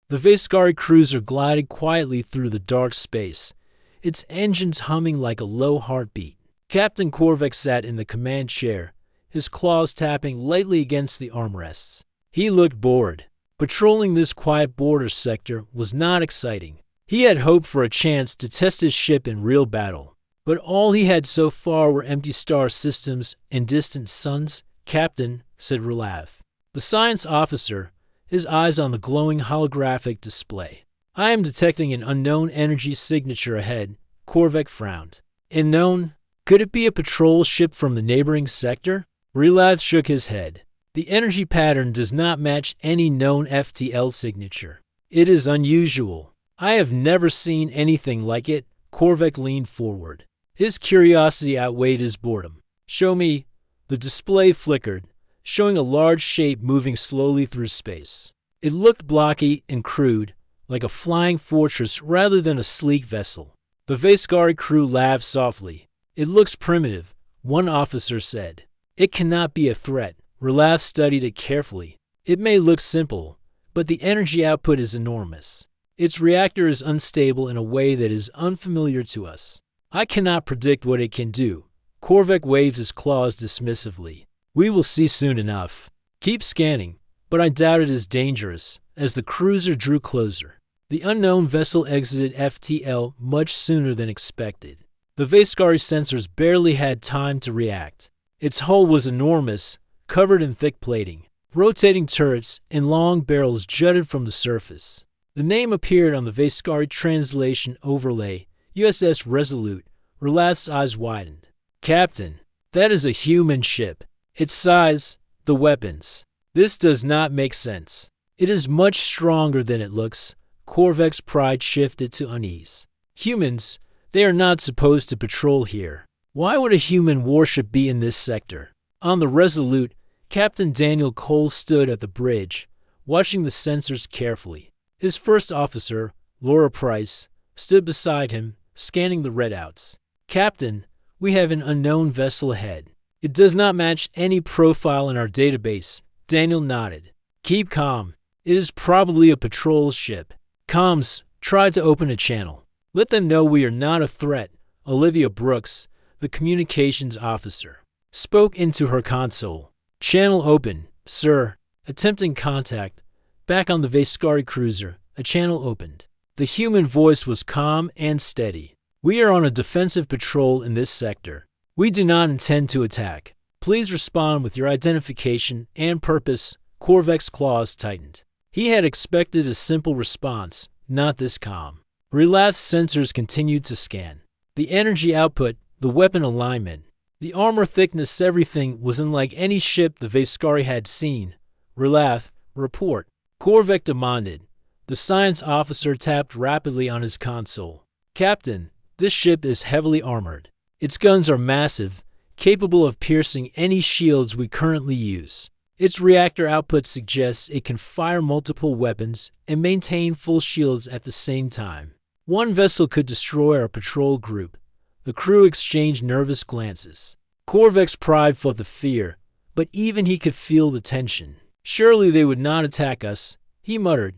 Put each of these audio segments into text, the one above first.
The Vescari cruiser glided quietly through the dark space, its engines humming like a low heartbeat. Captain Korvac sat in the command chair, his claws tapping lightly against the armrests. He looked bored. Patrolling this quiet border sector was not exciting. He had hoped for a chance to test his ship in real battle, but all he had so far were empty star systems and distant suns. "Captain," said Relath, the science officer, his eyes on the glowing holographic display. "I am detecting an unknown energy signature ahead." Korvac frowned. "Unknown? Could it be a patrol ship from the neighboring sector?" Relath shook his head. "The energy pattern does not match any known FTL signature. It is unusual. I have never seen anything like it." Korvac leaned forward. His curiosity outweighed his boredom. "Show me." The display flickered, showing a large shape moving slowly through space. It looked blocky and crude, like a flying fortress rather than a sleek vessel. The Vescari crew laughed softly. "It looks primitive," one officer said. "It cannot be a threat." Relath studied it carefully. "It may look simple, but the energy output is enormous. Its reactor is unstable in a way that is unfamiliar to us. I cannot predict what it can do." Korvac waved his claws dismissively. "We will see soon enough. Keep scanning, but I doubt it is dangerous." As the cruiser drew closer, the unknown vessel exited FTL much sooner than expected. The Vescari sensors barely had time to react. Its hull was enormous, covered in thick plating. Rotating turrets and long barrels jutted from the surface. The name appeared on the Vescari translation overlay, USS Resolute. Relath's eyes widened. "Captain, that is a human ship. Its size, the weapons. This does not make sense. It is much stronger than it looks." Korvac's pride shifted to unease. "Humans, they are not supposed to patrol here. Why would a human warship be in this sector?" On the Resolute, Captain Daniel Cole stood at the bridge, watching the sensors carefully. His first officer, Laura Price, stood beside him, scanning the readouts. "Captain, we have an unknown vessel ahead. It does not match any profile in our database." Daniel nodded. "Keep calm. It is probably a patrol ship." "Comms, try to open a channel. Let them know we are not a threat." Olivia Brooks, the communications officer, spoke into her console. "Channel open, sir." Attempting contact, back on the Vescari cruiser, a channel opened. The human voice was calm and steady. "We are on a defensive patrol in this sector. We do not intend to attack. Please respond with your identification and purpose." Korvac's claws tightened. He had expected a simple response, not this calm. Relath's sensors continued to scan. The energy output, the weapon alignment, the armor thickness, everything was unlike any ship the Vescari had seen. "Relath, report." Korvac demanded. The science officer tapped rapidly on his console. "Captain, this ship is heavily armored. Its guns are massive, capable of piercing any shields we currently use. Its reactor output suggests it can fire multiple weapons and maintain full shields at the same time. One vessel could destroy our patrol group." The crew exchanged nervous glances. Korvac's pride fought the fear, but even he could feel the tension. "Surely they would not attack us," he muttered.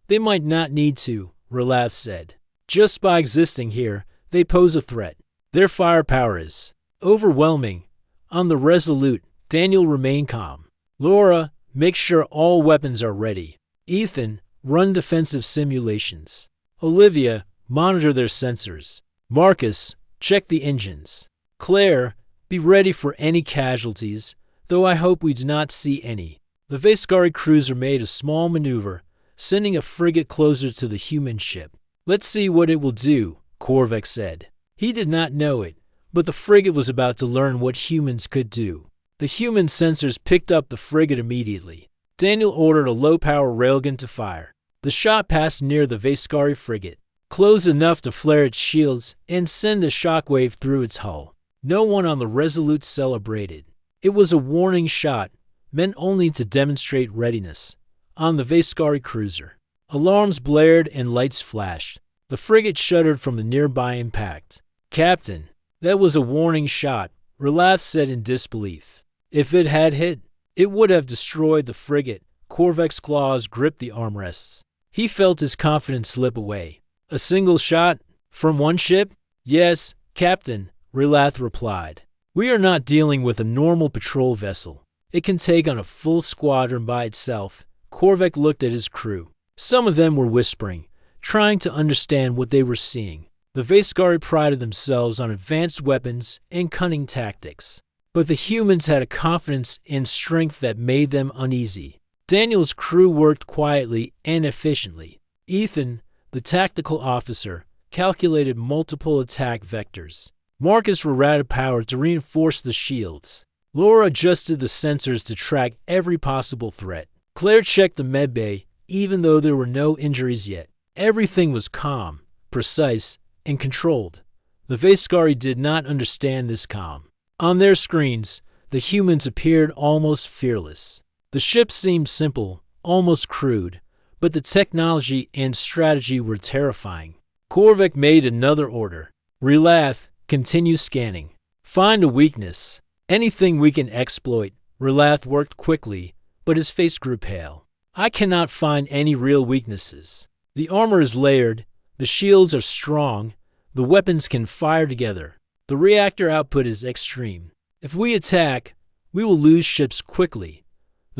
"They might not need to," Relath said. "Just by existing here, they pose a threat. Their firepower is overwhelming." On the Resolute, Daniel remained calm. "Laura, make sure all weapons are ready. Ethan, run defensive simulations. Olivia, monitor their sensors. Marcus, check the engines. Claire, be ready for any casualties, though I hope we do not see any." The Vescari cruiser made a small maneuver, sending a frigate closer to the human ship. "Let's see what it will do," Korvac said. He did not know it, but the frigate was about to learn what humans could do. The human sensors picked up the frigate immediately. Daniel ordered a low-power railgun to fire. The shot passed near the Vescari frigate, close enough to flare its shields and send a shockwave through its hull. No one on the Resolute celebrated. It was a warning shot, meant only to demonstrate readiness. On the Vescari cruiser, alarms blared and lights flashed. The frigate shuddered from the nearby impact. "Captain, that was a warning shot," Relath said in disbelief. "If it had hit, it would have destroyed the frigate." Korvac's claws gripped the armrests. He felt his confidence slip away. A single shot? From one ship? Yes, Captain, Rilath replied. We are not dealing with a normal patrol vessel. It can take on a full squadron by itself. Korvac looked at his crew. Some of them were whispering, trying to understand what they were seeing. The Veskari prided themselves on advanced weapons and cunning tactics. But the humans had a confidence and strength that made them uneasy. Daniel's crew worked quietly and efficiently. Ethan, the tactical officer, calculated multiple attack vectors. Marcus rerouted power to reinforce the shields. Laura adjusted the sensors to track every possible threat. Claire checked the medbay, even though there were no injuries yet. Everything was calm, precise, and controlled. The Veskari did not understand this calm. On their screens, the humans appeared almost fearless. The ship seemed simple, almost crude, but the technology and strategy were terrifying. Korvac made another order. Rilath, continue scanning. Find a weakness. Anything we can exploit. Rilath worked quickly, but his face grew pale. I cannot find any real weaknesses. The armor is layered, the shields are strong, the weapons can fire together. The reactor output is extreme. If we attack, we will lose ships quickly.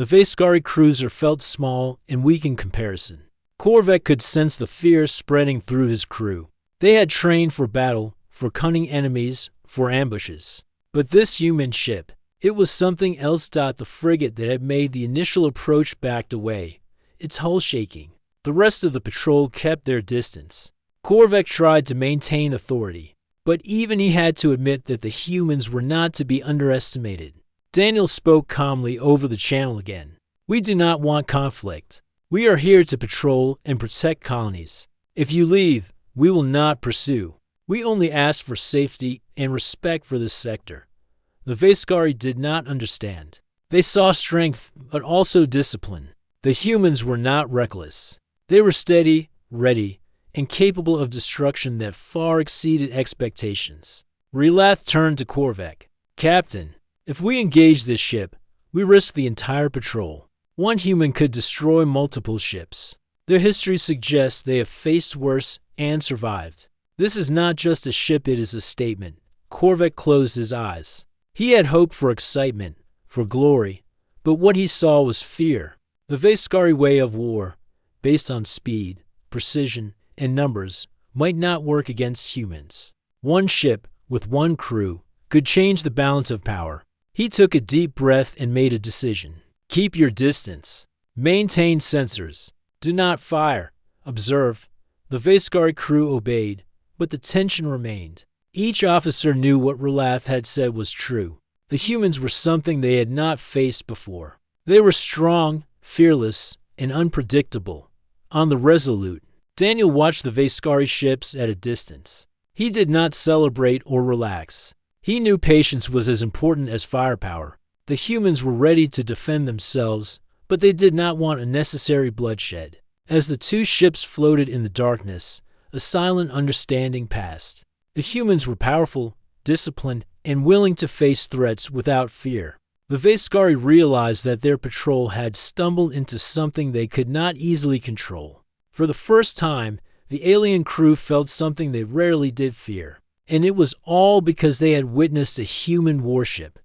The Veskari cruiser felt small and weak in comparison. Korvac could sense the fear spreading through his crew. They had trained for battle, for cunning enemies, for ambushes. But this human ship, it was something else. The frigate that had made the initial approach backed away, its hull shaking. The rest of the patrol kept their distance. Korvac tried to maintain authority, but even he had to admit that the humans were not to be underestimated. Daniel spoke calmly over the channel again. We do not want conflict. We are here to patrol and protect colonies. If you leave, we will not pursue. We only ask for safety and respect for this sector. The Veskari did not understand. They saw strength, but also discipline. The humans were not reckless. They were steady, ready, and capable of destruction that far exceeded expectations. Rilath turned to Korvac. Captain, if we engage this ship, we risk the entire patrol. One human could destroy multiple ships. Their history suggests they have faced worse and survived. This is not just a ship, it is a statement. Korvac closed his eyes. He had hoped for excitement, for glory, but what he saw was fear. The Veskari way of war, based on speed, precision, and numbers, might not work against humans. One ship, with one crew, could change the balance of power. He took a deep breath and made a decision. Keep your distance. Maintain sensors. Do not fire. Observe. The Veskari crew obeyed, but the tension remained. Each officer knew what Rilath had said was true. The humans were something they had not faced before. They were strong, fearless, and unpredictable. On the Resolute, Daniel watched the Veskari ships at a distance. He did not celebrate or relax. He knew patience was as important as firepower. The humans were ready to defend themselves, but they did not want unnecessary bloodshed. As the two ships floated in the darkness, a silent understanding passed. The humans were powerful, disciplined, and willing to face threats without fear. The Veskari realized that their patrol had stumbled into something they could not easily control. For the first time, the alien crew felt something they rarely did fear. And it was all because they had witnessed a human warship.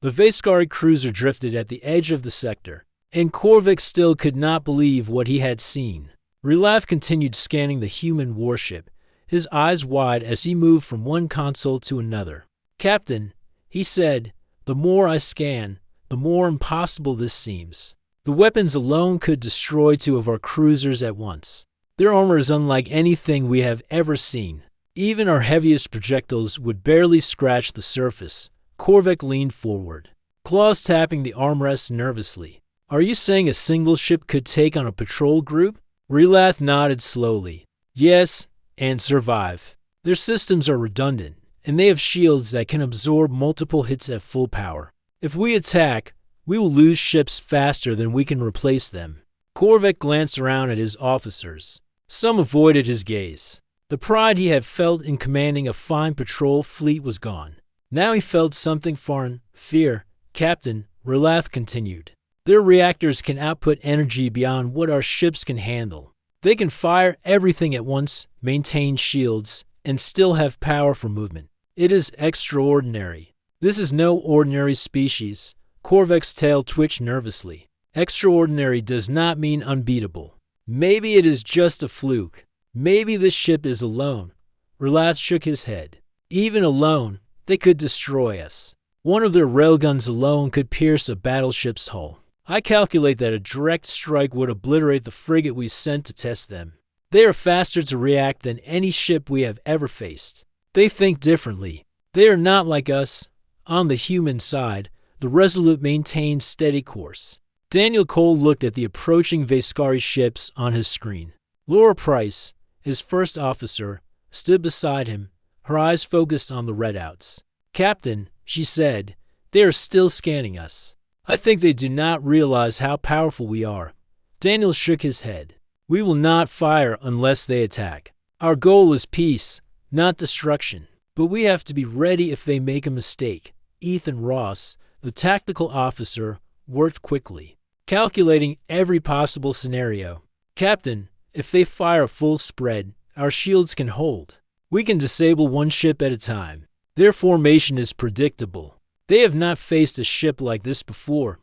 The Veskari cruiser drifted at the edge of the sector, and Korvac still could not believe what he had seen. Rilath continued scanning the human warship, his eyes wide as he moved from one console to another. Captain, he said, the more I scan, the more impossible this seems. The weapons alone could destroy two of our cruisers at once. Their armor is unlike anything we have ever seen. Even our heaviest projectiles would barely scratch the surface. Korvac leaned forward, claws tapping the armrest nervously. Are you saying a single ship could take on a patrol group? Rilath nodded slowly. Yes, and survive. Their systems are redundant, and they have shields that can absorb multiple hits at full power. If we attack, we will lose ships faster than we can replace them. Korvac glanced around at his officers. Some avoided his gaze. The pride he had felt in commanding a fine patrol fleet was gone. Now he felt something foreign, fear. Captain, Rilath continued. Their reactors can output energy beyond what our ships can handle. They can fire everything at once, maintain shields, and still have power for movement. It is extraordinary. This is no ordinary species. Korvek's tail twitched nervously. Extraordinary does not mean unbeatable. Maybe it is just a fluke. Maybe this ship is alone. Relath shook his head. Even alone, they could destroy us. One of their railguns alone could pierce a battleship's hull. I calculate that a direct strike would obliterate the frigate we sent to test them. They are faster to react than any ship we have ever faced. They think differently. They are not like us. On the human side, the Resolute maintained steady course. Daniel Cole looked at the approaching Veskari ships on his screen. Laura Price, his first officer, stood beside him, her eyes focused on the redouts. "Captain," she said, "they are still scanning us. I think they do not realize how powerful we are." Daniel shook his head. "We will not fire unless they attack. Our goal is peace, not destruction. But we have to be ready if they make a mistake." Ethan Ross, the tactical officer, worked quickly, calculating every possible scenario. "Captain, if they fire full spread, our shields can hold. We can disable one ship at a time. Their formation is predictable. They have not faced a ship like this before."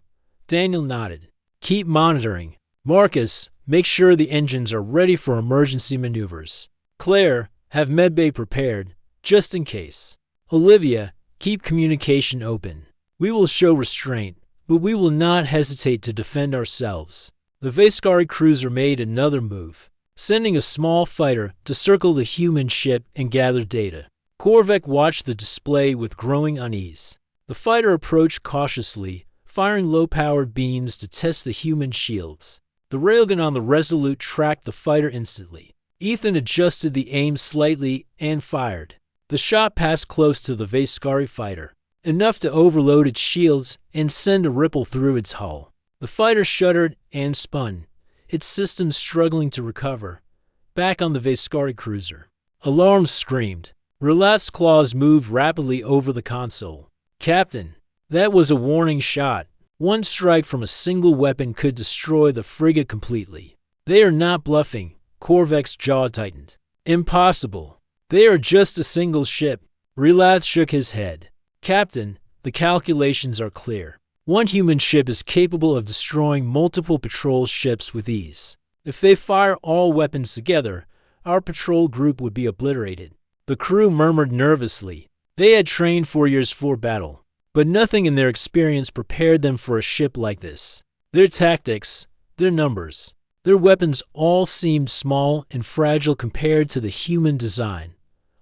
Daniel nodded. "Keep monitoring. Marcus, make sure the engines are ready for emergency maneuvers. Claire, have medbay prepared, just in case. Olivia, keep communication open. We will show restraint, but we will not hesitate to defend ourselves." The Veskari cruiser made another move, sending a small fighter to circle the human ship and gather data. Korvek watched the display with growing unease. The fighter approached cautiously, firing low-powered beams to test the human shields. The railgun on the Resolute tracked the fighter instantly. Ethan adjusted the aim slightly and fired. The shot passed close to the Veskari fighter, enough to overload its shields and send a ripple through its hull. The fighter shuddered and spun, its systems struggling to recover, back on the Veskari cruiser. Alarms screamed. Relath's claws moved rapidly over the console. "Captain, that was a warning shot. One strike from a single weapon could destroy the frigate completely." "They are not bluffing." Korvek's jaw tightened. "Impossible. They are just a single ship." Relath shook his head. "Captain, the calculations are clear. One human ship is capable of destroying multiple patrol ships with ease. If they fire all weapons together, our patrol group would be obliterated." The crew murmured nervously. They had trained 4 years for battle, but nothing in their experience prepared them for a ship like this. Their tactics, their numbers, their weapons all seemed small and fragile compared to the human design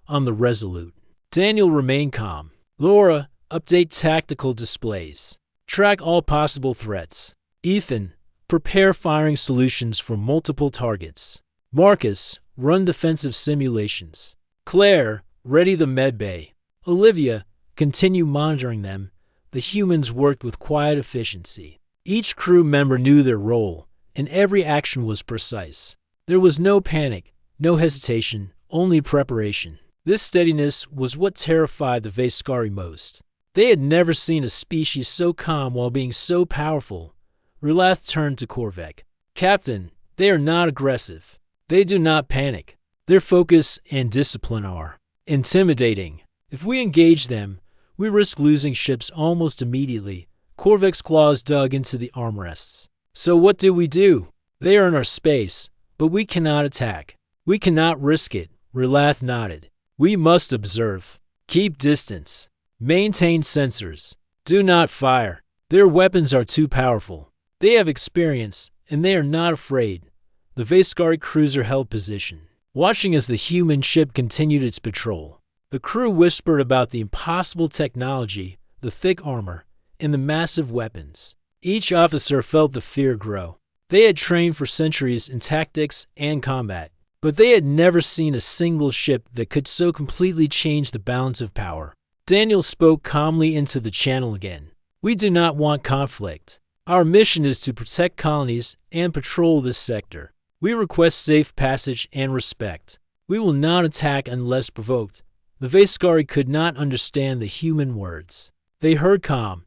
on the Resolute. Daniel remained calm. "Laura, update tactical displays. Track all possible threats. Ethan, prepare firing solutions for multiple targets. Marcus, run defensive simulations. Claire, ready the medbay. Olivia, continue monitoring them." The humans worked with quiet efficiency. Each crew member knew their role, and every action was precise. There was no panic, no hesitation, only preparation. This steadiness was what terrified the Veskari most. They had never seen a species so calm while being so powerful. Relath turned to Korvek. "Captain, they are not aggressive. They do not panic. Their focus and discipline are intimidating. If we engage them, we risk losing ships almost immediately." Korvek's claws dug into the armrests. "So what do we do? They are in our space, but we cannot attack. We cannot risk it." Relath nodded. "We must observe. Keep distance. Maintain sensors. Do not fire. Their weapons are too powerful. They have experience, and they are not afraid." The Veskari cruiser held position, watching as the human ship continued its patrol. The crew whispered about the impossible technology, the thick armor, and the massive weapons. Each officer felt the fear grow. They had trained for centuries in tactics and combat, but they had never seen a single ship that could so completely change the balance of power. Daniel spoke calmly into the channel again. "We do not want conflict. Our mission is to protect colonies and patrol this sector. We request safe passage and respect. We will not attack unless provoked." The Veskari could not understand the human words. They heard calm,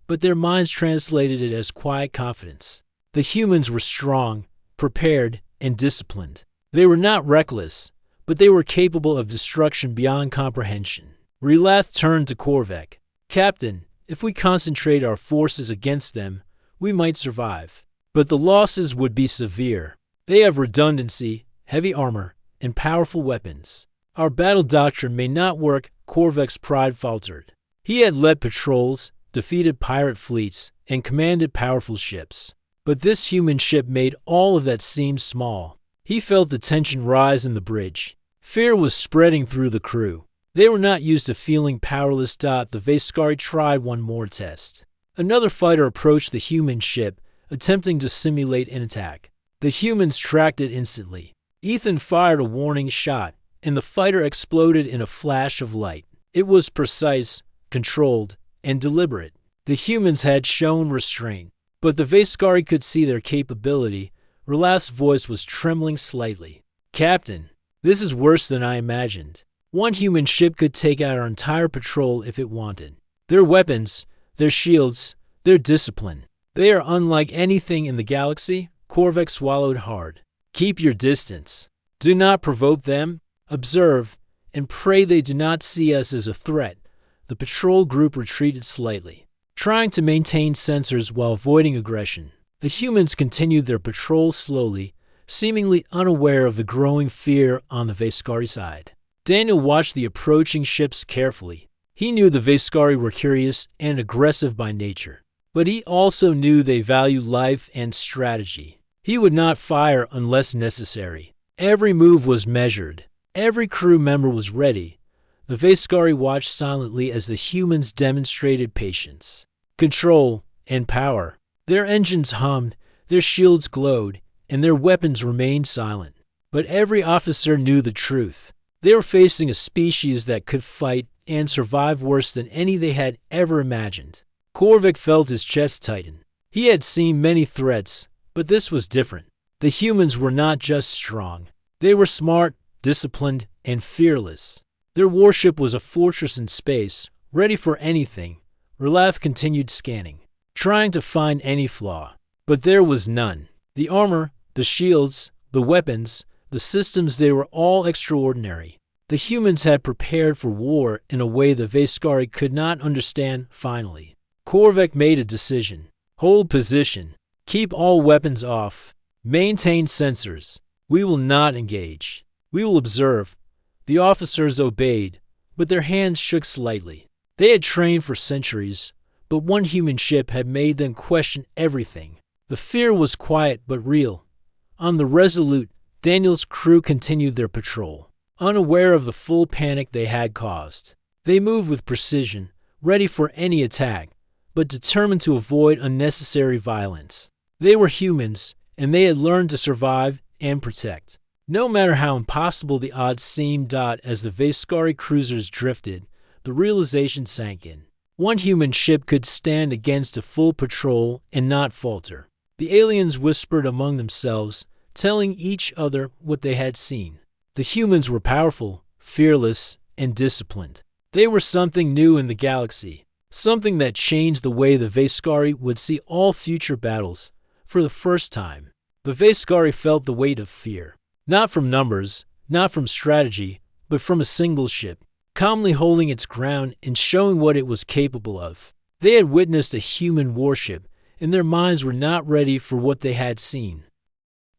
but their minds translated it as quiet confidence. The humans were strong, prepared, and disciplined. They were not reckless, but they were capable of destruction beyond comprehension. Relath turned to Korvek. Captain, if we concentrate our forces against them, we might survive. But the losses would be severe. They have redundancy, heavy armor, and powerful weapons. Our battle doctrine may not work, Korvek's pride faltered. He had led patrols, defeated pirate fleets, and commanded powerful ships. But this human ship made all of that seem small. He felt the tension rise in the bridge. Fear was spreading through the crew. They were not used to feeling powerless. The Veskari tried one more test. Another fighter approached the human ship, attempting to simulate an attack. The humans tracked it instantly. Ethan fired a warning shot, and the fighter exploded in a flash of light. It was precise, controlled, and deliberate. The humans had shown restraint, but the Veskari could see their capability. Relath's voice was trembling slightly. Captain, this is worse than I imagined. One human ship could take out our entire patrol if it wanted. Their weapons, their shields, their discipline. They are unlike anything in the galaxy. Korvek swallowed hard. Keep your distance. Do not provoke them. Observe, and pray they do not see us as a threat. The patrol group retreated slightly, trying to maintain sensors while avoiding aggression. The humans continued their patrol slowly, seemingly unaware of the growing fear on the Veskari side. Daniel watched the approaching ships carefully. He knew the Veskari were curious and aggressive by nature, but he also knew they valued life and strategy. He would not fire unless necessary. Every move was measured. Every crew member was ready. The Veskari watched silently as the humans demonstrated patience, control, and power. Their engines hummed, their shields glowed, and their weapons remained silent. But every officer knew the truth. They were facing a species that could fight and survive worse than any they had ever imagined. Korvek felt his chest tighten. He had seen many threats, but this was different. The humans were not just strong. They were smart, disciplined, and fearless. Their warship was a fortress in space, ready for anything. Relath continued scanning, trying to find any flaw. But there was none. The armor, the shields, the weapons, the systems, they were all extraordinary. The humans had prepared for war in a way the Veskari could not understand. Finally, Korvek made a decision. Hold position. Keep all weapons off. Maintain sensors. We will not engage. We will observe. The officers obeyed, but their hands shook slightly. They had trained for centuries, but one human ship had made them question everything. The fear was quiet but real. On the Resolute, Daniel's crew continued their patrol, unaware of the full panic they had caused. They moved with precision, ready for any attack, but determined to avoid unnecessary violence. They were humans, and they had learned to survive and protect. No matter how impossible the odds seemed. As the Veskari cruisers drifted, the realization sank in. One human ship could stand against a full patrol and not falter. The aliens whispered among themselves, telling each other what they had seen. The humans were powerful, fearless, and disciplined. They were something new in the galaxy, something that changed the way the Veskari would see all future battles. For the first time, the Veskari felt the weight of fear. Not from numbers, not from strategy, but from a single ship, calmly holding its ground and showing what it was capable of. They had witnessed a human warship, and their minds were not ready for what they had seen.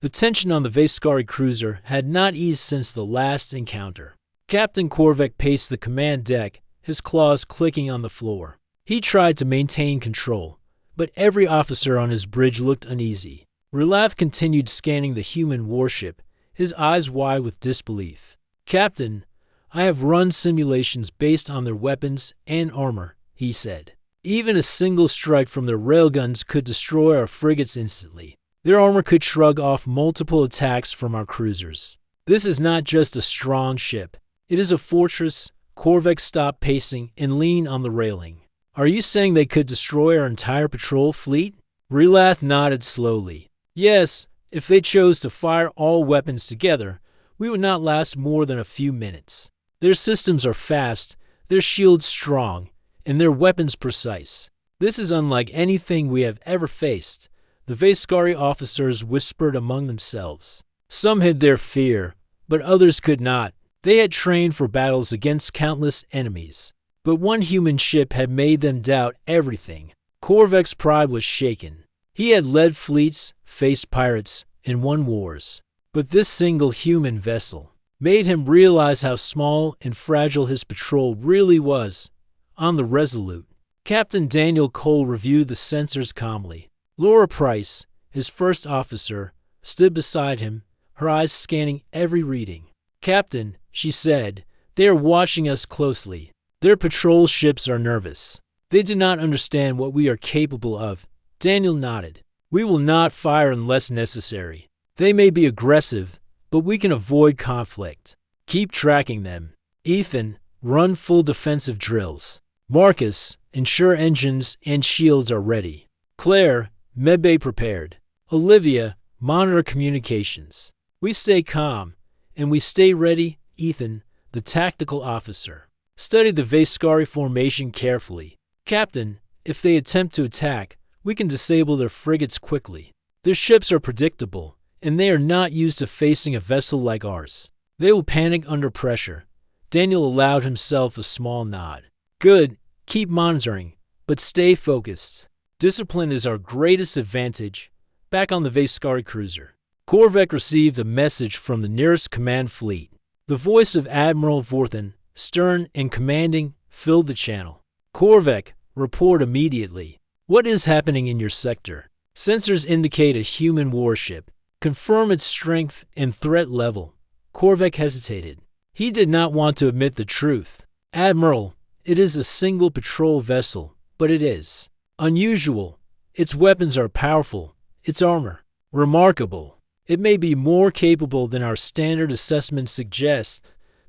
The tension on the Veskari cruiser had not eased since the last encounter. Captain Korvek paced the command deck, his claws clicking on the floor. He tried to maintain control, but every officer on his bridge looked uneasy. Relath continued scanning the human warship, his eyes wide with disbelief. Captain, I have run simulations based on their weapons and armor, he said. Even a single strike from their railguns could destroy our frigates instantly. Their armor could shrug off multiple attacks from our cruisers. This is not just a strong ship. It is a fortress. Korvek stopped pacing and leaned on the railing. Are you saying they could destroy our entire patrol fleet? Relath nodded slowly. Yes, if they chose to fire all weapons together, we would not last more than a few minutes. Their systems are fast, their shields strong, and their weapons precise. This is unlike anything we have ever faced. The Veskari officers whispered among themselves. Some hid their fear, but others could not. They had trained for battles against countless enemies. But one human ship had made them doubt everything. Korvek's pride was shaken. He had led fleets, faced pirates, and won wars. But this single human vessel made him realize how small and fragile his patrol really was. On the Resolute, Captain Daniel Cole reviewed the sensors calmly. Laura Price, his first officer, stood beside him, her eyes scanning every reading. "Captain," she said, "they are watching us closely. Their patrol ships are nervous. They do not understand what we are capable of." Daniel nodded. "We will not fire unless necessary. They may be aggressive, but we can avoid conflict. Keep tracking them. Ethan, run full defensive drills. Marcus, ensure engines and shields are ready. Claire, medbay prepared. Olivia, monitor communications. We stay calm, and we stay ready." Ethan, the tactical officer, studied the Vescari formation carefully. "Captain, if they attempt to attack, we can disable their frigates quickly. Their ships are predictable, and they are not used to facing a vessel like ours. They will panic under pressure." Daniel allowed himself a small nod. "Good. Keep monitoring, but stay focused. Discipline is our greatest advantage." Back on the Vescari cruiser, Korvek received a message from the nearest command fleet. The voice of Admiral Vorthen, stern and commanding, filled the channel. "Korvek, report immediately. What is happening in your sector? Sensors indicate a human warship. Confirm its strength and threat level." Korvek hesitated. He did not want to admit the truth. "Admiral, it is a single patrol vessel, but it is unusual. Its weapons are powerful. Its armor, remarkable. It may be more capable than our standard assessment suggests."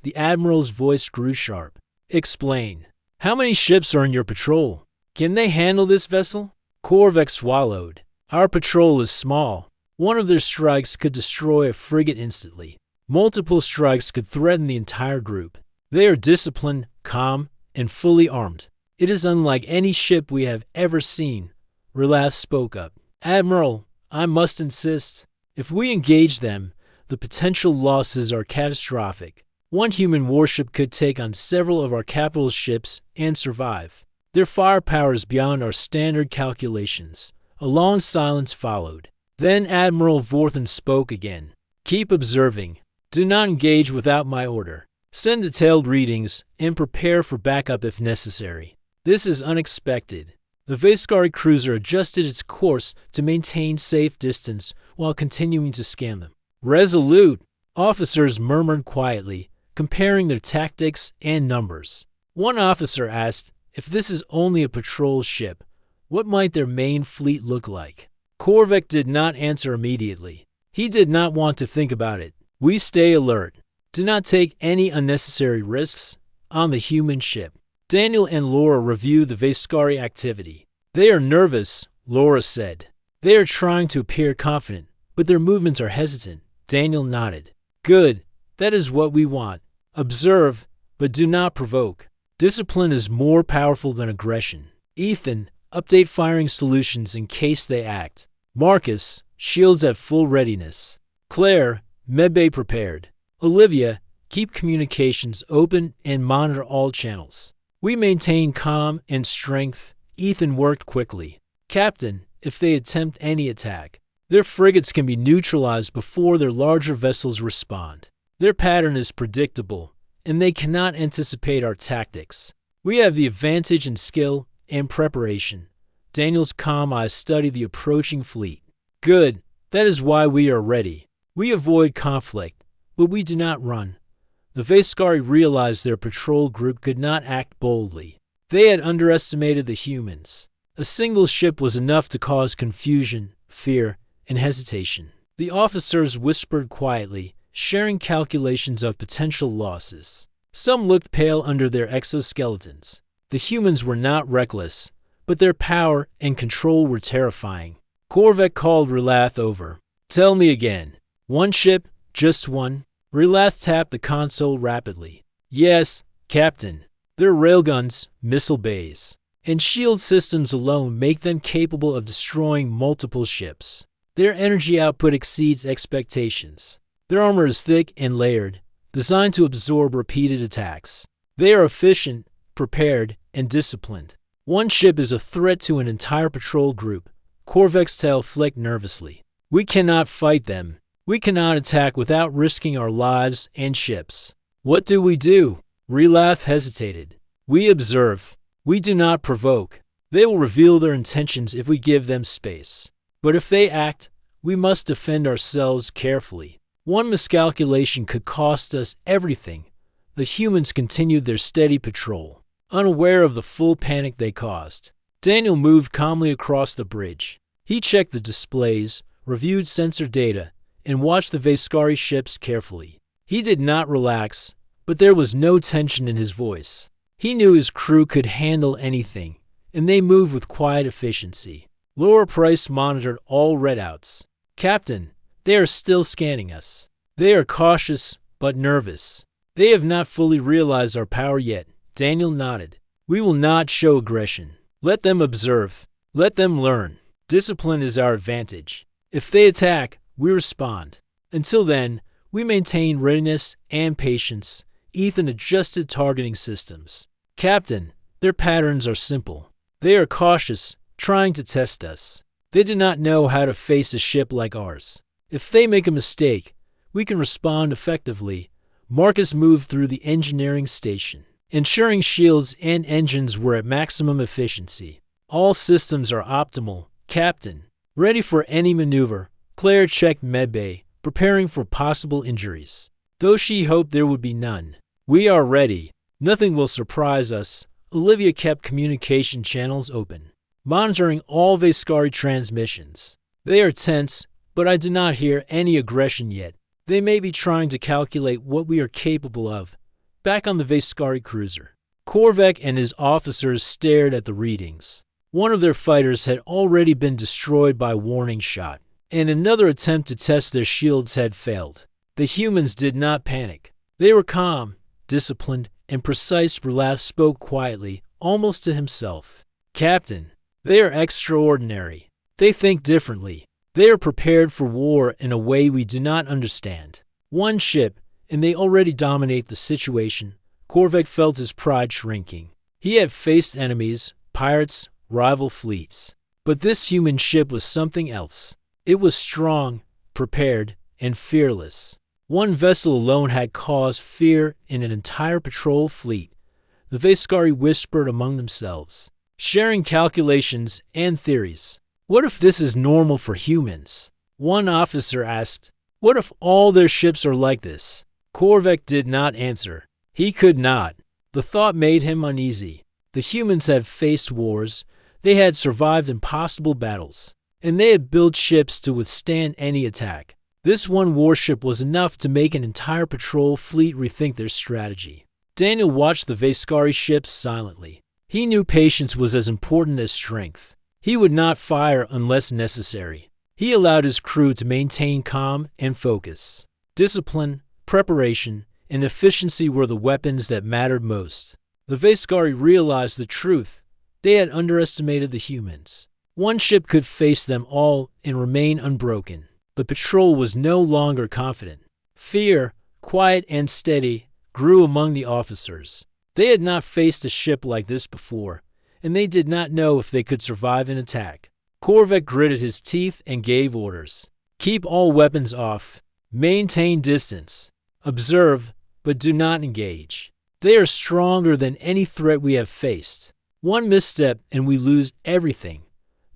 The Admiral's voice grew sharp. "Explain. How many ships are in your patrol? Can they handle this vessel?" Korvek swallowed. "Our patrol is small. One of their strikes could destroy a frigate instantly. Multiple strikes could threaten the entire group. They are disciplined, calm, and fully armed. It is unlike any ship we have ever seen." Relath spoke up. "Admiral, I must insist. If we engage them, the potential losses are catastrophic. One human warship could take on several of our capital ships and survive. Their firepower is beyond our standard calculations." A long silence followed. Then Admiral Vorthen spoke again. "Keep observing. Do not engage without my order. Send detailed readings and prepare for backup if necessary. This is unexpected." The Vescari cruiser adjusted its course to maintain safe distance while continuing to scan them. "Resolute," officers murmured quietly, comparing their tactics and numbers. One officer asked, "If this is only a patrol ship, what might their main fleet look like?" Korvek did not answer immediately. He did not want to think about it. "We stay alert. Do not take any unnecessary risks on the human ship." Daniel and Laura reviewed the Vescari activity. "They are nervous," Laura said. "They are trying to appear confident, but their movements are hesitant." Daniel nodded. "Good. That is what we want. Observe, but do not provoke. Discipline is more powerful than aggression." "Ethan, update firing solutions in case they act. Marcus, shields at full readiness. Claire, medbay prepared. Olivia, keep communications open and monitor all channels." We maintain calm and strength. Ethan worked quickly. "Captain, if they attempt any attack, their frigates can be neutralized before their larger vessels respond. Their pattern is predictable, and they cannot anticipate our tactics. We have the advantage in skill and preparation." Daniel's calm eyes studied the approaching fleet. "Good. That is why we are ready. We avoid conflict, but we do not run." The Vescari realized their patrol group could not act boldly. They had underestimated the humans. A single ship was enough to cause confusion, fear, and hesitation. The officers whispered quietly, sharing calculations of potential losses. Some looked pale under their exoskeletons. The humans were not reckless, but their power and control were terrifying. Korvek called Relath over. "Tell me again. One ship? Just one?" Relath tapped the console rapidly. "Yes, Captain. Their railguns, missile bays, and shield systems alone make them capable of destroying multiple ships. Their energy output exceeds expectations. Their armor is thick and layered, designed to absorb repeated attacks. They are efficient, prepared, and disciplined. One ship is a threat to an entire patrol group. Korvek's tail flicked nervously. We cannot fight them. We cannot attack without risking our lives and ships. What do? Relath hesitated. We observe. We do not provoke. They will reveal their intentions if we give them space. But if they act, we must defend ourselves carefully. One miscalculation could cost us everything. The humans continued their steady patrol, unaware of the full panic they caused. Daniel moved calmly across the bridge. He checked the displays, reviewed sensor data, and watched the Veskari ships carefully. He did not relax, but there was no tension in his voice. He knew his crew could handle anything, and they moved with quiet efficiency. Laura Price monitored all readouts. Captain, they are still scanning us. They are cautious, but nervous. They have not fully realized our power yet. Daniel nodded. We will not show aggression. Let them observe. Let them learn. Discipline is our advantage. If they attack, we respond. Until then, we maintain readiness and patience. Ethan adjusted targeting systems. Captain, their patterns are simple. They are cautious, trying to test us. They do not know how to face a ship like ours. If they make a mistake, we can respond effectively. Marcus moved through the engineering station, ensuring shields and engines were at maximum efficiency. All systems are optimal, Captain. Ready for any maneuver. Claire checked medbay, preparing for possible injuries. Though she hoped there would be none. We are ready. Nothing will surprise us. Olivia kept communication channels open, monitoring all Veskari transmissions. They are tense, but I do not hear any aggression yet. They may be trying to calculate what we are capable of. Back on the Veskari cruiser, Korvek and his officers stared at the readings. One of their fighters had already been destroyed by warning shot, and another attempt to test their shields had failed. The humans did not panic. They were calm, disciplined, and precise. Relath spoke quietly, almost to himself. Captain, they are extraordinary. They think differently. They are prepared for war in a way we do not understand. One ship, and they already dominate the situation. Korvek felt his pride shrinking. He had faced enemies, pirates, rival fleets. But this human ship was something else. It was strong, prepared, and fearless. One vessel alone had caused fear in an entire patrol fleet. The Veskari whispered among themselves, sharing calculations and theories. What if this is normal for humans? One officer asked, what if all their ships are like this? Korvek did not answer. He could not. The thought made him uneasy. The humans had faced wars. They had survived impossible battles, and they had built ships to withstand any attack. This one warship was enough to make an entire patrol fleet rethink their strategy. Daniel watched the Veskari ships silently. He knew patience was as important as strength. He would not fire unless necessary. He allowed his crew to maintain calm and focus. Discipline, preparation, and efficiency were the weapons that mattered most. The Veskari realized the truth. They had underestimated the humans. One ship could face them all and remain unbroken. The patrol was no longer confident. Fear, quiet and steady, grew among the officers. They had not faced a ship like this before, and they did not know if they could survive an attack. Korvek gritted his teeth and gave orders. Keep all weapons off. Maintain distance. Observe, but do not engage. They are stronger than any threat we have faced. One misstep and we lose everything.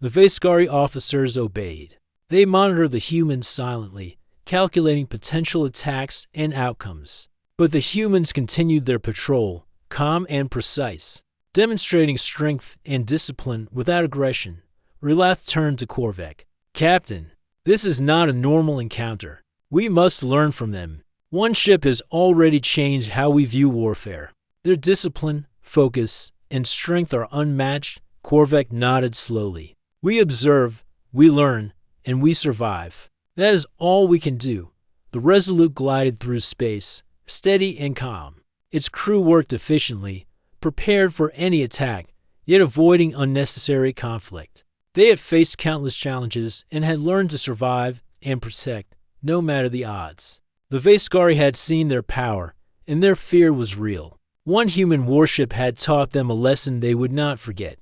The Veskari officers obeyed. They monitored the humans silently, calculating potential attacks and outcomes. But the humans continued their patrol, calm and precise, demonstrating strength and discipline without aggression. Relath turned to Korvek. Captain, this is not a normal encounter. We must learn from them. One ship has already changed how we view warfare. Their discipline, focus, and strength are unmatched. Korvek nodded slowly. We observe, we learn, and we survive. That is all we can do. The Resolute glided through space, steady and calm. Its crew worked efficiently, prepared for any attack, yet avoiding unnecessary conflict. They had faced countless challenges and had learned to survive and protect, no matter the odds. The The Vaskari had seen their power, and their fear was real. One human warship had taught them a lesson they would not forget.